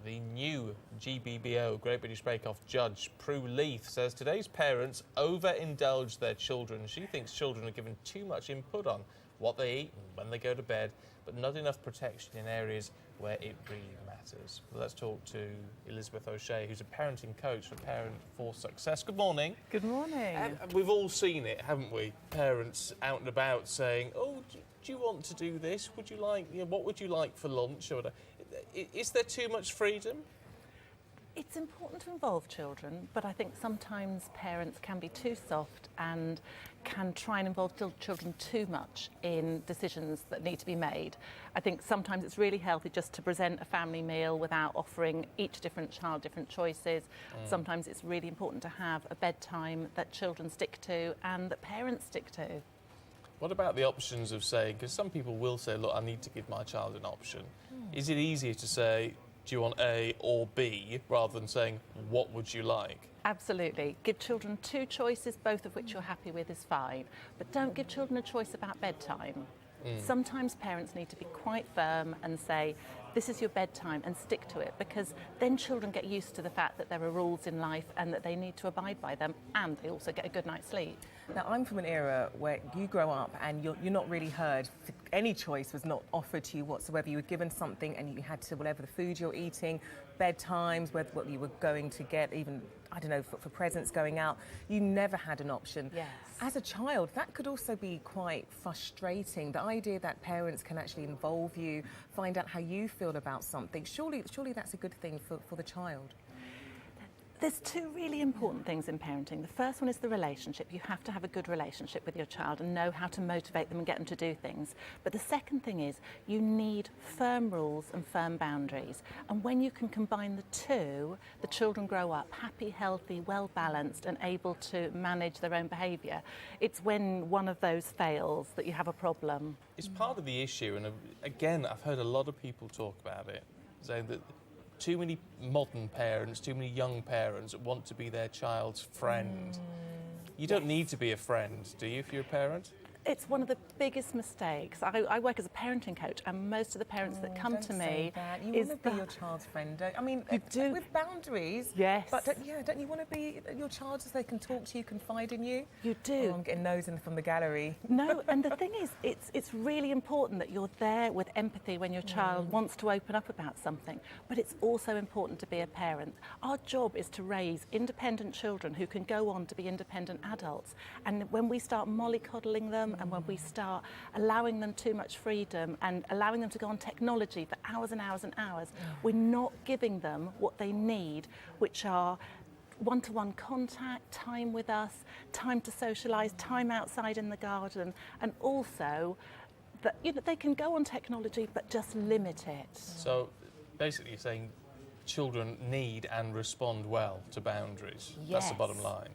The new GBBO, Great British Bake Off judge, Prue Leith, says today's parents overindulge their children. She thinks children are given too much input on what they eat and when they go to bed, but not enough protection in areas where it really matters. Well, let's talk to Elizabeth O'Shea, who's a parenting coach for Parent for Success. Good morning. Good morning. We've all seen it, haven't we? Parents out and about saying, "Oh, do you want to do this? Would you like? What would you like for lunch?" Or whatever. Is there too much freedom? It's important to involve children, but I think sometimes parents can be too soft and can try and involve children too much in decisions that need to be made. I think sometimes it's really healthy just to present a family meal without offering each different child different choices. Sometimes it's really important to have a bedtime that children stick to and that parents stick to. What about the options of saying, because some people will say, look, I need to give my child an option. Is it easier to say, do you want A or B, rather than saying, what would you like? Absolutely. Give children two choices, both of which you're happy with is fine. But don't give children a choice about bedtime. Sometimes parents need to be quite firm and say, this is your bedtime, and stick to it, because then children get used to the fact that there are rules in life and that they need to abide by them, and they also get a good night's sleep. Now, I'm from an era where you grow up and you're not really heard. Any choice was not offered to you whatsoever. You were given something and you had to, whatever the food you're eating, bedtimes, what you were going to get, even, I don't know, for presents going out, you never had an option. Yes. As a child, that could also be quite frustrating. The idea that parents can actually involve you, find out how you feel about something, surely that's a good thing for the child. There's two really important things in parenting. The first one is the relationship. You have to have a good relationship with your child and know how to motivate them and get them to do things. But the second thing is you need firm rules and firm boundaries. And when you can combine the two, the children grow up happy, healthy, well balanced and able to manage their own behaviour. It's when one of those fails that you have a problem. It's part of the issue, and again, I've heard a lot of people talk about it, saying that too many modern parents, too many young parents want to be their child's friend. You don't need to be a friend, do you, if you're a parent? It's one of the biggest mistakes. I work as a parenting coach, and most of the parents that come to me you want to be your child's friend. I mean, you do. With boundaries. Yes. But don't you want to be your child so they can talk to you, confide in you? You do. Oh, I'm getting those in from the gallery. No, and the thing is, it's really important that you're there with empathy when your child wants to open up about something. But it's also important to be a parent. Our job is to raise independent children who can go on to be independent adults. And when we start mollycoddling them, and when we start allowing them too much freedom and allowing them to go on technology for hours and hours and hours, we're not giving them what they need, which are one-to-one contact, time with us, time to socialise, time outside in the garden, and also that they can go on technology but just limit it. So basically you're saying children need and respond well to boundaries. Yes. That's the bottom line.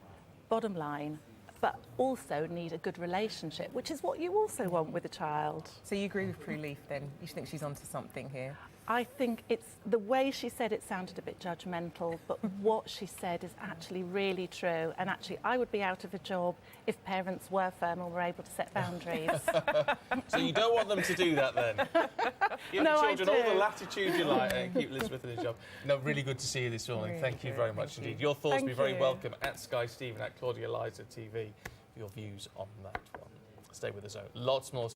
Bottom line. But also need a good relationship, which is what you also want with a child. So you agree with Prue Leith then? You think she's onto something here? I think it's the way she said it sounded a bit judgmental, but what she said is actually really true. And actually, I would be out of a job if parents were firm and were able to set boundaries. So you don't want them to do that then? Give No, the children I do. all the latitude you like and keep Elizabeth in a job. No, really good to see you this morning. Really Thank you good. very much Thank indeed. you. Your thoughts Thank be very you. welcome at Sky Steve and at Claudia Liza TV for your views on that one. Stay with us, though. Lots more.